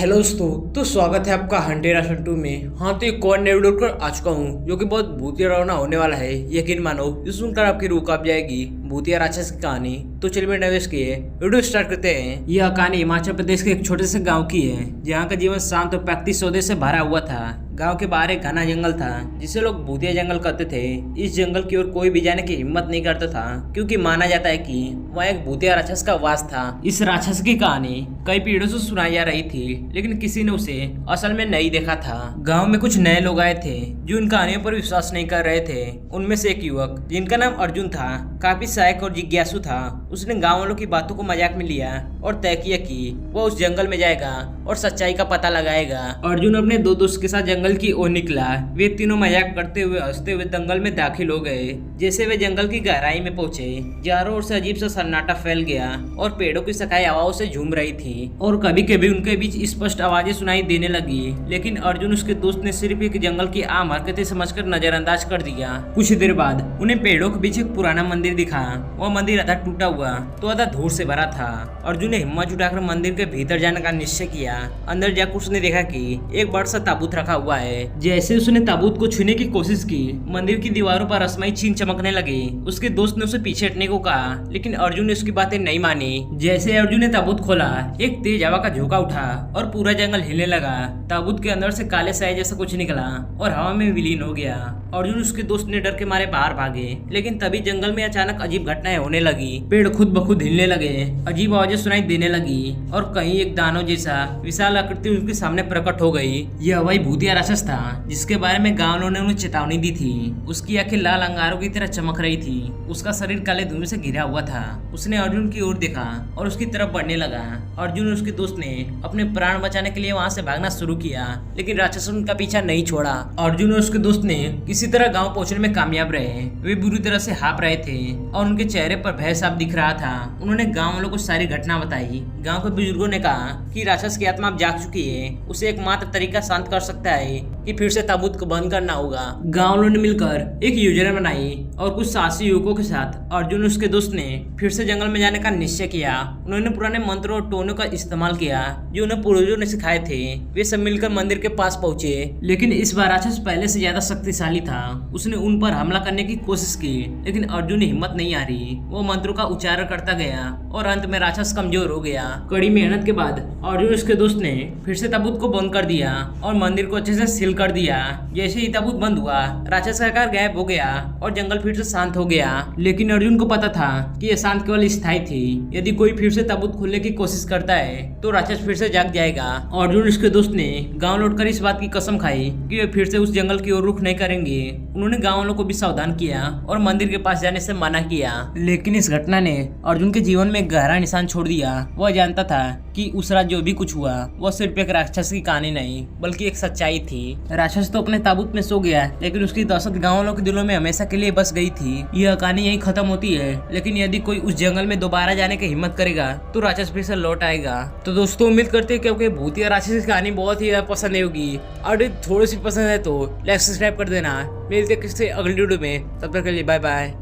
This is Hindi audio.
हेलो दोस्तों, तो स्वागत है आपका हंटेरा शंटू में। हाँ, तो एक और नए वीडियो कर आ चुका हूँ जो कि बहुत भूतिया डरावना होने वाला है। यकीन मानो, ये सुनकर आपकी रूह कांप जाएगी। भूतिया राक्षस की कहानी। तो चलिए बिना वेस्ट किए वीडियो स्टार्ट करते हैं। यह कहानी हिमाचल प्रदेश के एक छोटे से गाँव की है जहाँ का जीवन शांत और प्राकृतिक सौदे से भरा हुआ था। गांव के बाहर एक घना जंगल था जिसे लोग भूतिया जंगल कहते थे। इस जंगल की ओर कोई भी जाने की हिम्मत नहीं करता था क्योंकि माना जाता है कि वह एक भूतिया राक्षस का वास था। इस राक्षस की कहानी कई पीढ़ियों से सुनाई जा रही थी लेकिन किसी ने उसे असल में नहीं देखा था। गांव में कुछ नए लोग आए थे जो इन कहानियों पर विश्वास नहीं कर रहे थे। उनमें से एक युवक जिनका नाम अर्जुन था काफी सहायक और जिज्ञासु था। उसने गाँव वालों की बातों को मजाक में लिया और तय किया कि वह उस जंगल में जाएगा और सच्चाई का पता लगाएगा। अर्जुन अपने दो दोस्त के साथ जंगल की ओर निकला। वे तीनों मजाक करते हुए हंसते हुए जंगल में दाखिल हो गए। जैसे वे जंगल की गहराई में पहुंचे, चारों ओर से अजीब सा सन्नाटा फैल गया और पेड़ों की शाखाएं हवाओं से झूम रही थी और कभी कभी उनके बीच स्पष्ट आवाजें सुनाई देने लगी। लेकिन अर्जुन उसके दोस्त ने सिर्फ एक जंगल की आम हरकतें समझकर नजरअंदाज कर दिया। कुछ देर बाद उन्हें पेड़ों के बीच एक पुराना मंदिर दिखा। वह मंदिर आधा टूटा हुआ तो आधा धूल से भरा था। अर्जुन ने हिम्मत जुटाकर मंदिर के भीतर जाने का निश्चय किया। अंदर जाकर उसने देखा कि एक बड़ा सा ताबूत रखा हुआ है। जैसे उसने ताबूत को छूने की कोशिश की, मंदिर की दीवारों पर रस्मई छीन चमकने लगी। उसके दोस्त ने उसे पीछे हटने को कहा लेकिन अर्जुन ने उसकी बातें नहीं मानी। जैसे अर्जुन ने ताबूत खोला, एक तेज हवा का झोंका उठा और पूरा जंगल हिलने लगा। ताबूत के अंदर से काले साए जैसा कुछ निकला और हवा में विलीन हो गया। अर्जुन उसके दोस्त ने डर के मारे बाहर भागे लेकिन तभी जंगल में अचानक अजीब घटनाएं होने लगी। पेड़ खुद ब खुद हिलने लगे, अजीब आवाजें सुनाई देने लगी और कहीं एक दानव जैसा विशाल आकृति उनके सामने प्रकट हो गई। यह वही भूतिया राक्षस था जिसके बारे में गाँव वालों ने उन्हें चेतावनी दी थी। उसकी आंखें लाल अंगारों की तरह चमक रही थी। उसका शरीर काले धुएं से घिरा हुआ था। उसने अर्जुन की ओर देखा और उसकी तरफ बढ़ने लगा। अर्जुन और उसके दोस्त ने अपने प्राण बचाने के लिए वहां से भागना शुरू किया लेकिन राक्षस उनका पीछा नहीं छोड़ा। अर्जुन और उसके दोस्त ने किसी तरह गाँव पहुंचने में कामयाब रहे। वे बुरी तरह से हाफ रहे थे और उनके चेहरे पर भय साफ दिख रहा था। उन्होंने गाँव वालों को सारी घटना बताई। गाँव के बुजुर्गों ने कहा कि राक्षस की आत्मा अब जाग चुकी है। उसे एकमात्र तरीका शांत कर सकता है कि फिर से ताबूत को बंद करना होगा। गाँव वालों ने मिलकर एक योजना बनाई और कुछ साहसी युवकों के साथ अर्जुन और उसके दोस्त ने फिर से जंगल में जाने का निश्चय किया। उन्होंने पुराने मंत्रों और टोनों का इस्तेमाल किया जो उन्हें पूर्वजों ने सिखाए थे। वे सब मिलकर मंदिर के पास पहुंचे लेकिन इस बार राक्षस पहले से ज्यादा शक्तिशाली था। उसने उन पर हमला करने की कोशिश की लेकिन अर्जुन ने हिम्मत नहीं हारी। वो मंत्रों का उच्चारण करता गया और अंत में राक्षस कमजोर हो गया। कड़ी मेहनत के बाद अर्जुन और उसके दोस्त ने फिर से ताबूत को बंद कर दिया और मंदिर को अच्छे से सील कर दिया। जैसे ही ताबूत बंद हुआ, राक्षस का आकार गायब हो गया और जंगल फिर से शांत हो गया। लेकिन अर्जुन को पता था कि यह शांत केवल स्थायी थी। यदि कोई फिर से ताबूत खोलने की कोशिश करता है तो राक्षस फिर से जाग जाएगा। अर्जुन और उसके दोस्त ने गांव लौटकर इस बात की कसम खाई कि वे फिर से उस जंगल की ओर रुख नहीं करेंगे। उन्होंने गांव वालों को भी सावधान किया और मंदिर के पास जाने से मना किया। लेकिन इस घटना ने अर्जुन के जीवन में गहरा निशान छोड़ दिया। वह जानता था कि उस रात जो भी कुछ हुआ वह सिर्फ एक राक्षस की कहानी नहीं बल्कि एक सच्चाई थी। राक्षस तो अपने ताबूत में सो गया लेकिन उसकी दहशत गाँव वालों के दिलों में हमेशा के लिए बस गई थी। यह कहानी यही खत्म होती है लेकिन यदि कोई उस जंगल में दोबारा जाने की हिम्मत करेगा तो राक्षस फिर से लौट आएगा। तो दोस्तों, उम्मीद करते हैं क्योंकि भूतिया राक्षस की कहानी बहुत ही पसंद होगी और थोड़ी सी पसंद है तो लाइक सब्सक्राइब कर देना। मिलते किसी अगली वीडियो में, तब तक के लिए बाय बाय।